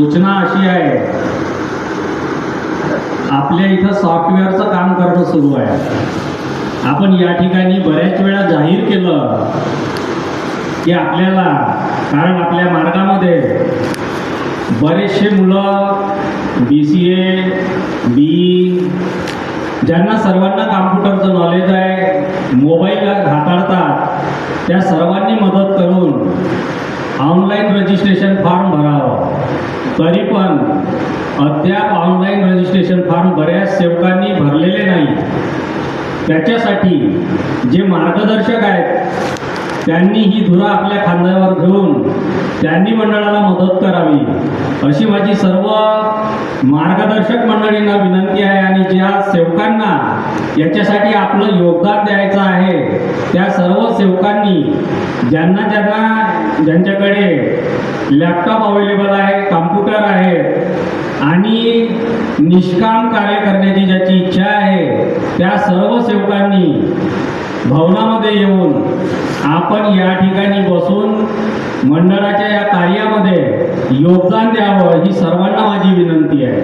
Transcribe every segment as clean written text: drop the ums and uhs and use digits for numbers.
सूचना अशी आहे, आपल्या इथं सॉफ्टवेअरचं काम करणं सुरू आहे. आपण या ठिकाणी बऱ्याच वेळा जाहीर केलं की आपल्याला, कारण आपल्या मार्गामध्ये बरेचसे मुलं BCA, BE, ज्यांना सर्वांना कॉम्प्युटरचं नॉलेज आहे, मोबाईल हाताळतात, त्या सर्वांनी मदत करून ऑनलाईन रजिस्ट्रेशन फॉर्म भरावं. तरी पण अद्याप ऑनलाईन रजिस्ट्रेशन फॉर्म बऱ्याच सेवकांनी भरलेले नाही. त्याच्यासाठी जे मार्गदर्शक आहेत त्यांनी ही धुरा आपल्या खांद्यावर घेऊन त्यांनी मंडळाला मदत करावी, अशी माझी सर्व मार्गदर्शक मंडळींना विनंती आहे. आणि ज्या सेवकांना याच्यासाठी आपलं योगदान द्यायचं आहे त्या सर्व सेवकांनी ज्यांच्याकडे लॅपटॉप अवेलेबल आहे, कॉम्प्युटर आहे आणि निष्काम कार्य करण्याची ज्याची इच्छा आहे, त्या सर्व सेवकांनी भवनामध्ये येऊन आपण या ठिकाणी बसून मंडळाच्या या कार्यामध्ये योगदान द्यावं, ही सर्वांना माझी विनंती आहे.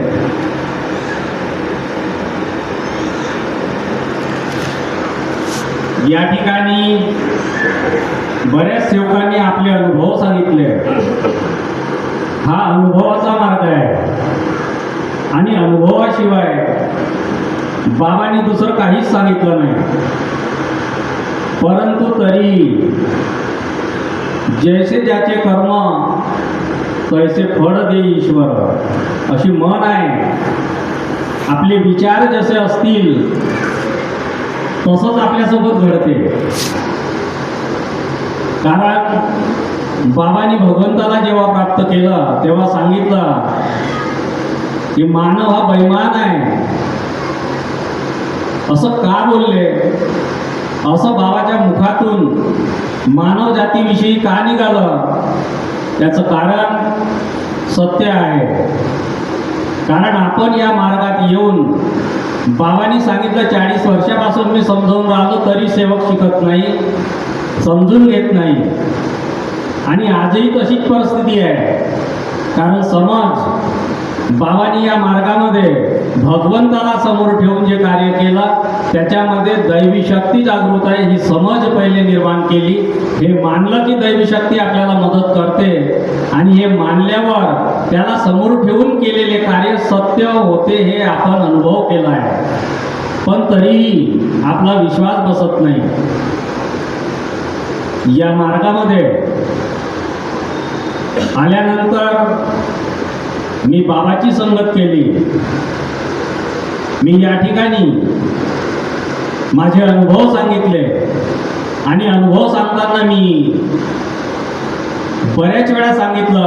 या ठिकाणी बऱ्याच सेवकांनी आपले अनुभव सांगितले. हा अनुभवाचा मार्ग आहे आणि अनुभवाशिवाय बाबांनी दुसरं काहीच सांगितलं नाही. परंतु तरी जैसे ज्याचे कर्म तैसे फळ दे ईश्वर, अशी म्हण आहे. आपले विचार जसे असतील तसंच आपल्यासोबत घडते. कारण बाबांनी भगवंताला जेव्हा प्राप्त केलं तेव्हा सांगितलं की मानव हा बैमान आहे. असं का बोलले? असं बाबाच्या मुखातून मानव जातीविषयी का निघालं? त्याचं कारण सत्य आहे. कारण आपण या मार्गात येऊन बाबांनी सांगितलं 40 वर्षापासून मी समजावून राहिलो तरी सेवक शिकत नाही, समजून घेत नाही. आणि आजही तशीच परिस्थिती आहे. कारण समज बाबांनी या मार्गामध्ये भगवंताला समोर ठेवून जे कार्य केलं त्याच्यामध्ये दैवी शक्ती जागृत आहे, ही समज पहिले निर्माण केली. हे मानलं की दैवी शक्ती आपल्याला मदत करते आणि हे मानल्यावर त्याला समोर ठेवून केलेले कार्य सत्य होते, हे आपण अनुभव केला आहे. पण तरीही आपला विश्वास बसत नाही. या मार्गामध्ये आल्यानंतर मी बाबाची संगत केली. मी या ठिकाणी माझे अनुभव सांगितले आणि अनुभव सांगताना मी बऱ्याच वेळा सांगितलं,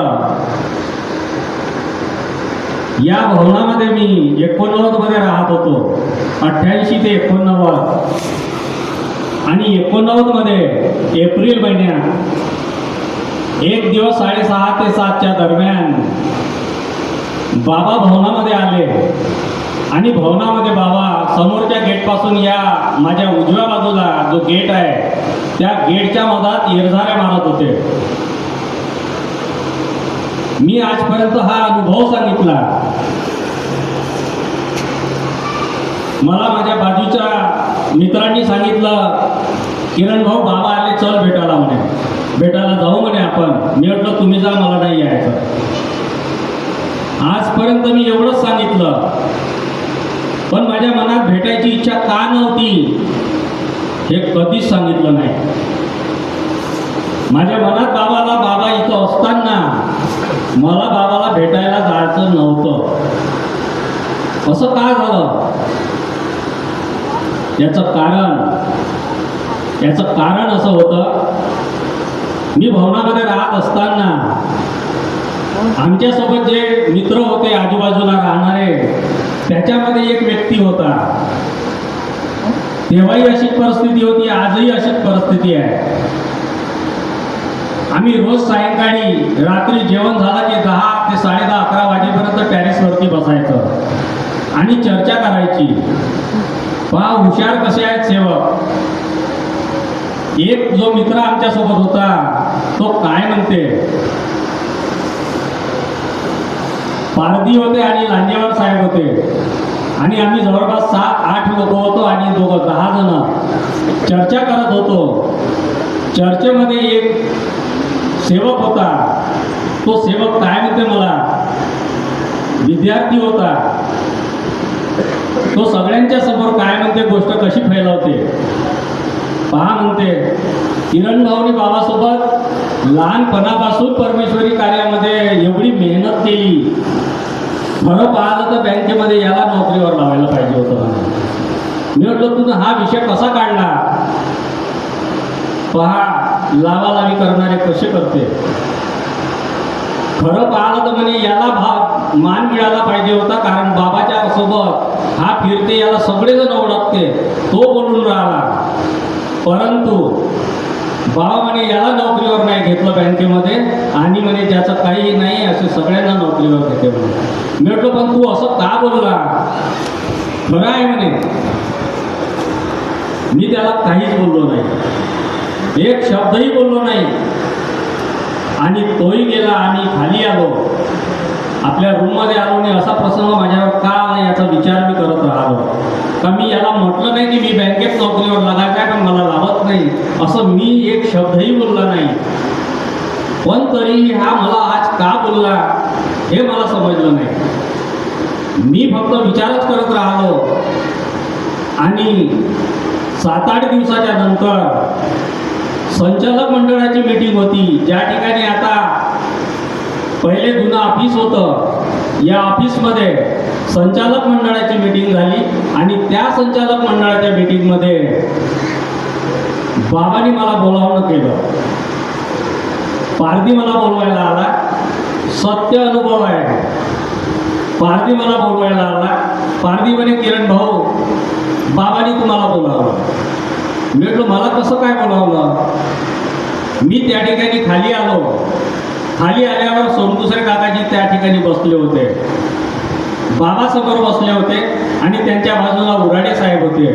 या भवनामध्ये मी 89 मध्ये राहत होतो, 88 ते 89. आणि 89 मध्ये एप्रिल महिन्यात एक दिवस 6:30 ते 7च्या दरम्यान बाबा भवनामध्ये आले. आणि भवनामध्ये बाबा समोरच्या गेटपासून या माझ्या उजव्या बाजूला जो गेट आहे त्या गेटच्या मधात येरझाऱ्या मारत होते. मी आजपर्यंत हा अनुभव सांगितला. मला माझ्या बाजूच्या मित्रांनी सांगितलं, किरण भाऊ बाबा आले, चल भेटायला म्हणे, भेटायला जाऊ म्हणे आपण. मी म्हटलं तुम्ही जा, मला नाही यायचं. आजपर्यंत मी एवढंच सांगितलं, पण माझ्या मनात भेटायची इच्छा का नव्हती हे कधीच सांगितलं नाही. माझ्या मनात बाबा इथं असताना मला बाबाला भेटायला जायचं नव्हतं. असं का झालं? याचं कारण असं होतं, मी भवनामध्ये राहत असताना आमच्यासोबत जे मित्र होते आजूबाजूला राहणारे, त्याच्यामध्ये एक व्यक्ती होता. तेव्हाही अशीच परिस्थिती होती, आजही अशीच परिस्थिती आहे. आम्ही रोज सायंकाळी रात्री जेवण झालं की 10 ते 10:30, 11 वाजेपर्यंत टेरेसवरती बसायचं आणि चर्चा करायची. पहा हुशार कसे आहेत सेवक. एक जो मित्र आमच्यासोबत होता तो काय म्हणते, पारधी होते आणि लांजेवार साहेब होते आणि आम्ही जवळपास 7-8 लोक होतो आणि 10 जण चर्चा करत होतो. चर्चेमध्ये एक सेवक होता. तो सेवक काय म्हणते, मला विद्यार्थी होता, तो सगळ्यांच्या समोर काय म्हणते, गोष्ट कशी फैलावते पहा. म्हणते किरण भाऊनी बाबासोबत लहानपणापासून परमेश्वरी कार्यामध्ये एवढी मेहनत केली. खरं पाहिलं तर बँकेमध्ये याला नोकरीवर लावायला पाहिजे होतं. मी म्हटलं तुझा हा विषय कसा काढला. पहा लावालावी करणारे कसे करते. खरं पाहिलं तर म्हणे याला मान मिळाला पाहिजे होता, कारण बाबाच्या सोबत हा फिरते, याला सगळेजण ओळखते, तो बोलून राहिला. परंतु बाबा म्हणे याला नोकरीवर नाही घेतलं बँकेमध्ये आणि म्हणे ज्याचं काही नाही असे सगळ्यांना नोकरीवर घेते म्हणे. मी म्हटलं पण तू असं का बोलला. खरं आहे म्हणे. मी त्याला काहीच बोललो नाही, एक शब्दही बोललो नाही. आणि तोही गेला. आम्ही खाली आलो, आपल्या रूममध्ये आलो आणि असा प्रसंग माझ्यावर का आला याचा विचार मी करत राहिलो. का मी याला म्हटलं नाही की मी बँकेत नोकरीवर लागायचं आहे पण मला लावत नाही, असं मी एक शब्दही बोलला नाही. पण तरीही हा मला आज का बोलला हे मला समजलं नाही. मी फक्त विचारच करत राहिलो. आणि 7-8 दिवसाच्या नंतर संचालक मंडळाची मीटिंग होती, ज्या ठिकाणी आता पहिले जुनं ऑफिस होतं. या ऑफिसमध्ये संचालक मंडळाची मीटिंग झाली आणि त्या संचालक मंडळाच्या मीटिंगमध्ये बाबांनी मला बोलावणं केलं. पारधी मला बोलवायला आला. सत्य अनुभव आहे. पारधी मला बोलवायला आला. पारधी म्हणे किरण भाऊ बाबांनी तुम्हाला बोलावलं. मी म्हटलं मला कसं काय बोलावलं. मी त्या ठिकाणी खाली आलो. खाली आल्यावर सोमदुसरे काकाजी त्या ठिकाणी बसले होते, बाबासमोर बसले होते आणि त्यांच्या बाजूला उराडे साहेब होते.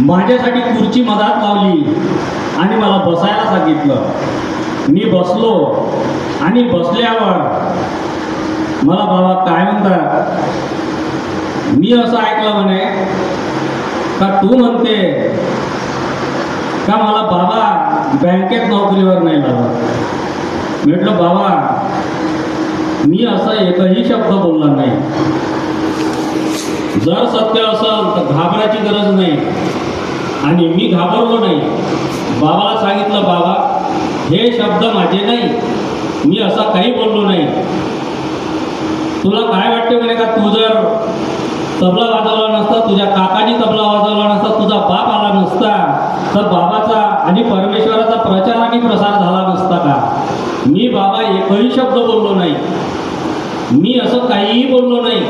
माझ्यासाठी खुर्ची मधात लावली आणि मला बसायला सांगितलं. मी बसलो आणि बसल्यावर मला बाबा काय म्हणतात, मी असं ऐकलं म्हणे का तू म्हणते का मला बाबा बँकेत नोकरीवर नाही लावत. म्हटलं बाबा मी असं एकही शब्द बोलला नाही. जर सत्य असेल तर घाबरायची गरज नाही. आणि मी घाबरलो नाही. बाबाला सांगितलं बाबा हे शब्द माझे नाही, मी असा काही बोललो नाही. तुला काय वाटते म्हणे का तू जर तबला वाजवला नसता, तुझ्या काकानी तबला वाजवला नसता, तुझा बाप आला नसता तर बाबाचा आणि परमेश्वराचा प्रचार आणि प्रसार झाला नसता का. मी बाबा एकही शब्द बोललो नाही. मी असं काहीही बोललो नाही.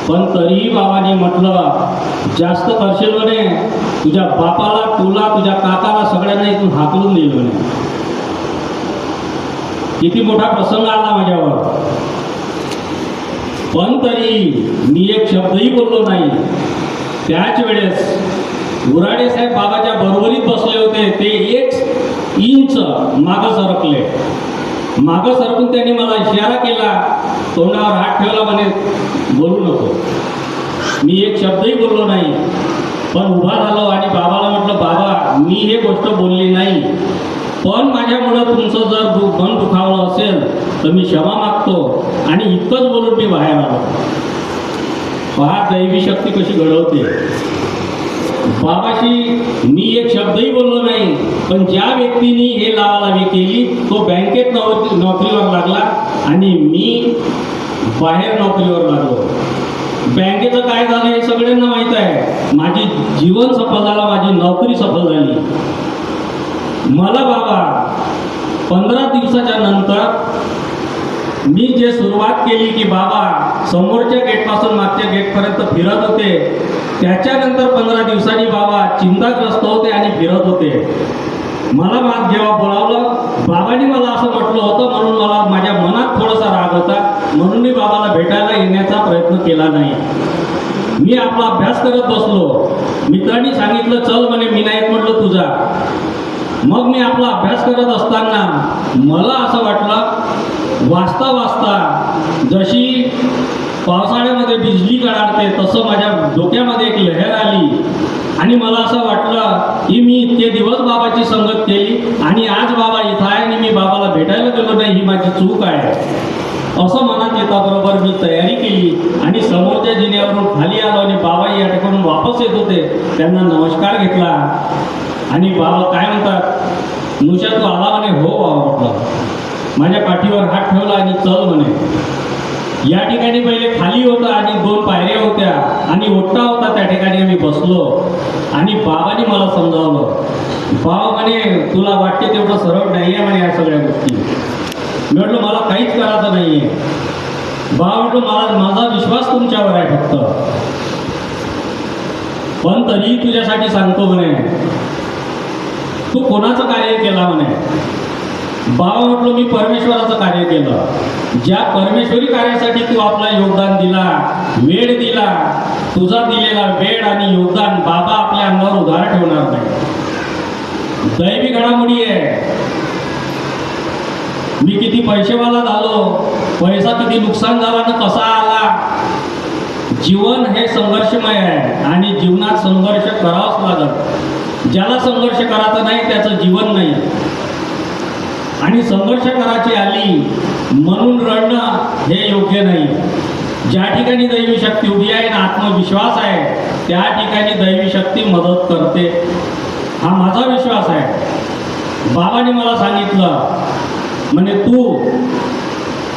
पण तरीही बाबांनी म्हटलं जास्त करशील म्हणे, तुझ्या बापाला, तुला, तुझ्या काकाला सगळ्यांना इथून हाकलून दिलं म्हणे. किती मोठा प्रसंग आला माझ्यावर. पण तरी मी एक शब्दही बोललो नाही. त्याच वेळेस उराडे साहेब बाबाच्या बरोबरीत बसले होते. ते 1 इंच मागं सरकले. मागं सरकून त्यांनी मला इशारा केला, तोंडावर हात ठेवला, म्हणे बोलू नको. मी एक शब्दही बोललो नाही. पण उभा झालो आणि बाबाला म्हटलं बाबा मी हे गोष्ट बोलली नाही, पण माझ्यामुळं तुमचं जर मन दुखावलं असेल तर मी क्षमा मागतो. आणि इतकंच बोलून मी बाहेर आलो. पहा दैवी शक्ती कशी घडवते. बाबाशी मी एक शब्दही बोललो नाही. पण ज्या व्यक्तीने हे लावालावी केली तो बँकेत नोकरीवर लागला आणि मी बाहेर नोकरीवर लागलो. बँकेचं काय झालं हे सगळ्यांना माहीत आहे. माझी जीवन सफल झालं, माझी नोकरी सफल झाली. मला बाबा 15 दिवसाच्या नंतर मी जे सुरुवात केली की बाबा समोरच्या गेटपासून मागच्या गेटपर्यंत फिरत होते, त्याच्यानंतर 15 दिवसांनी बाबा चिंताग्रस्त होते आणि फिरत होते. मला जेव्हा बोलावलं बाबांनी मला असं म्हटलं होतं म्हणून मला माझ्या मनात थोडासा राग होता, म्हणून मी बाबाला भेटायला येण्याचा प्रयत्न केला नाही. मी आपला अभ्यास करत बसलो. मित्रांनी सांगितलं चल म्हणे, मी नाही म्हटलं तुझा. मग मी आपला अभ्यास करत असताना मला असं वाटलं वाचता वाचता जशी पावसाळ्यामध्ये बिजली कडाडते तसं माझ्या डोक्यामध्ये एक लहर आली आणि मला असं वाटलं की मी इतके दिवस बाबाची संगत केली आणि आज बाबा इथं आहे आणि मी बाबाला भेटायला गेलो नाही, ही माझी चूक आहे असं मनात येताबरोबर मी तयारी केली आणि समोरच्या जिन्यावरून खाली आलो आणि बाबा या ठिकाणून वापस येत होते. त्यांना नमस्कार घेतला आणि बाबा काय म्हणतात, नुशा तू आला म्हणे. हो बाबा म्हटलं. माझ्या पाठीवर हात ठेवला आणि चल म्हणे. या ठिकाणी पहिले खाली होतं आणि 2 पायऱ्या होत्या आणि ओटा होता, त्या ठिकाणी आम्ही बसलो आणि बाबांनी मला समजावलं. बाबा म्हणे तुला वाटते तेवढं सरळ नाही आहे म्हणे या सगळ्या गोष्टी. मी म्हटलं मला काहीच करायचं नाही आहे. बाबा म्हटलं माझा विश्वास तुमच्यावर आहे फक्त, पण तरीही तुझ्यासाठी सांगतो म्हणे तू कोणाचं कार्य केला म्हणे. बाबा म्हटलं मी परमेश्वराचं कार्य केलं. ज्या परमेश्वरी कार्यासाठी तू आपला योगदान दिला, वेळ दिला, तुझा दिलेला वेळ आणि योगदान बाबा आपल्या अंगावर उधार ठेवणार नाही. दैवी घडामोडी आहे. मी किती पैसेवाला झालो, पैसा किती नुकसान झाला ना कसा आला. जीवन हे संघर्षमय आहे आणि जीवनात संघर्ष करावाच लागत. ज्याला संघर्ष करायचा नाही त्याचं जीवन नाही. आणि संघर्ष करायची आली म्हणून रडणं हे योग्य नाही. ज्या ठिकाणी दैवी शक्ती उभी आहे आणि आत्मविश्वास आहे त्या ठिकाणी दैवी शक्ती मदत करते, हा माझा विश्वास आहे. बाबांनी मला सांगितलं म्हणे तू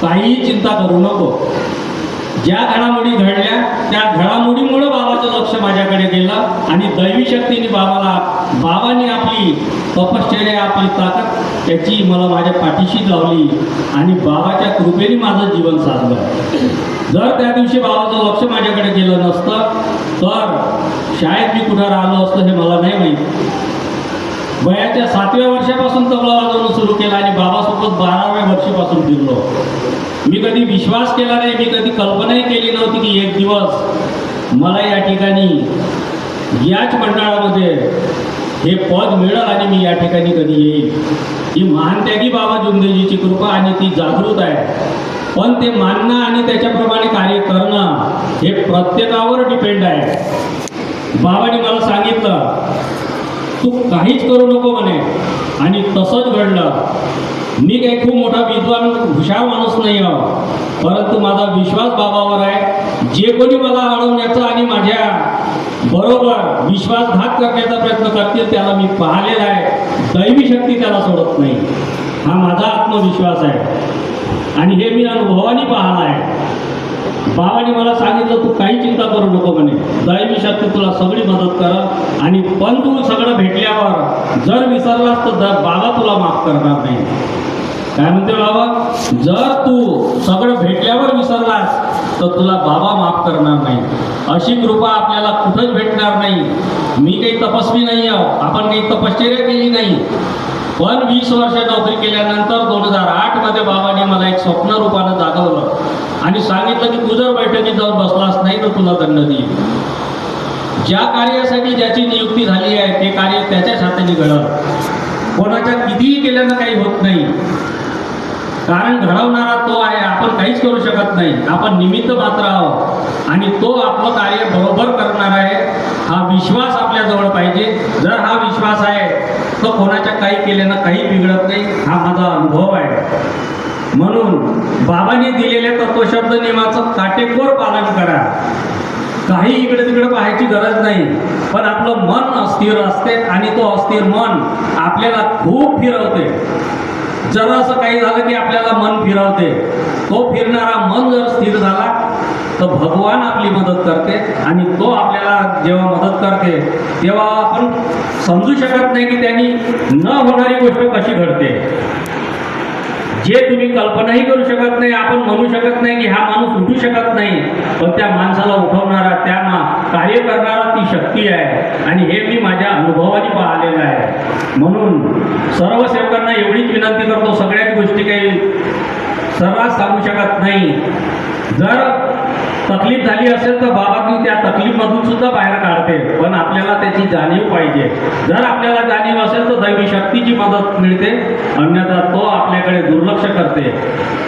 काहीही चिंता करू नको. ज्या घडामोडी घडल्या त्या घडामोडीमुळे बाबाचं लक्ष माझ्याकडे गेलं आणि दैवी शक्तीने बाबांनी आपली तपश्चर्या, आपली ताकद त्याची मला माझ्या पाठीशी लावली आणि बाबाच्या कृपेने माझं जीवन साधलं. जर त्या दिवशी बाबाचं लक्ष माझ्याकडे गेलं नसतं तर शाळेत मी कुठं राहिलो असतं हे मला नाही माहीत. वयाच्या 7व्या वर्षापासून तबला वाजवणं सुरू केलं आणि बाबासोबत 12व्या वर्षापासून फिरलो. मी कधी विश्वास केला नाही, मी कधी कल्पनाही केली नव्हती की एक दिवस मला या ठिकाणी याच मंडळामध्ये हे पद मिळेल आणि मी या ठिकाणी कधी येईल. ही महानत्यागी बाबा जुमदेजीची कृपा आणि ती जागृत आहे. पण ते मानणं आणि त्याच्याप्रमाणे कार्य करणं हे प्रत्येकावर डिपेंड आहे. बाबांनी मला सांगितलं तू काहीच करू नको म्हणे आणि तसंच घडलं. मी काही खूप मोठा विद्वान हुशार माणूस नाही आहो, परंतु माझा विश्वास बाबावर आहे. जे कोणी मला अडवण्याचा आणि माझ्या बरोबर विश्वासघात करण्याचा प्रयत्न करतील त्याला मी पाहिलेला आहे. दैवी शक्ती त्याला सोडत नाही, हा माझा आत्मविश्वास आहे आणि हे मी अनुभवाने पाहिला आहे. बाबांनी मला सांगितलं तू काही चिंता करू नको म्हणे, दैवी शक्ती तुला सगळी मदत कर आणि पण तू सगळं भेटल्यावर जर विसरलास तर बाबा तुला माफ करणार नाही. काय म्हणते बाबा, जर तू सगळं भेटल्यावर विसरलास तर तुला बाबा माफ करणार नाही. अशी कृपा आपल्याला कुठंच भेटणार नाही. मी काही तपस्वी नाही आहो, आपण काही तपश्चर्या केली नाही, पण 20 वर्ष नोकरी केल्यानंतर 2008 मध्ये बाबांनी मला एक स्वप्न रूपानं जागवलं आणि सांगितलं की तू जर बैठकीत जाऊन बसलास नाही तर तुला दंड देईल. ज्या कार्यासाठी ज्याची नियुक्ती झाली आहे ते कार्य त्याच्याच हाताने घडत. कोणाच्या कितीही केल्यानं काही होत नाही, कारण घडवणारा तो आहे. आपण काहीच करू शकत नाही, आपण निमित्त मात्र आहोत आणि तो आपलं कार्य बरोबर करणार आहे. हा विश्वास आपल्याजवळ पाहिजे. जर हा विश्वास आहे तर कोणाच्या काही केल्यानं काही बिघडत नाही, हा माझा अनुभव आहे. म्हणून बाबांनी दिलेल्या तत्वशब्द नियमाचं काटेकोर पालन करा. काही इकडे तिकडे पाहायची गरज नाही, पण आपलं मन अस्थिर असते आणि तो अस्थिर मन आपल्याला खूप फिरवते. जरा असं काही झालं की आपल्याला मन फिरवते. तो फिरणारा मन जर स्थिर झाला तर भगवान आपली मदत करते आणि तो आपल्याला जेव्हा मदत करते तेव्हा आपण समजू शकत नाही की त्यांनी न होणारी गोष्ट कशी घडते. जे तुम्ही कल्पनाही करू शकत नाही, आपण म्हणू शकत नाही की हा माणूस उठू शकत नाही, पण त्या माणसाला उठवणारा, त्या कार्य करणारा ती शक्ती आहे आणि हे मी माझ्या अनुभवाने पाहिलेलं आहे. म्हणून सर्व सेवकांना एवढीच विनंती करतो, सगळ्याच गोष्टी काही सर्रास सांगू शकत नाही. जर तकलीफ झाली असेल तर बाबांनी त्या तकलीफमधून सुद्धा बाहेर काढते, पण आपल्याला त्याची जाणीव पाहिजे. जर आपल्याला जाणीव असेल तर दैवी शक्ती व्यक्तीची मदत मिळते, अन्यथा तो आपल्याकडे दुर्लक्ष करते.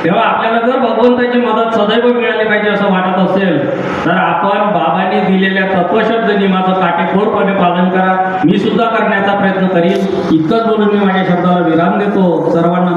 तेव्हा आपल्याला जर भगवंताची मदत सदैव मिळाली पाहिजे असं वाटत असेल तर आपण बाबांनी दिलेल्या तत्वशब्द नियमाचं काटेकोरपणे पालन करा. मी सुद्धा करण्याचा प्रयत्न करीन. इतकंच बोलून मी माझ्या शब्दाला विराम देतो. सर्वांना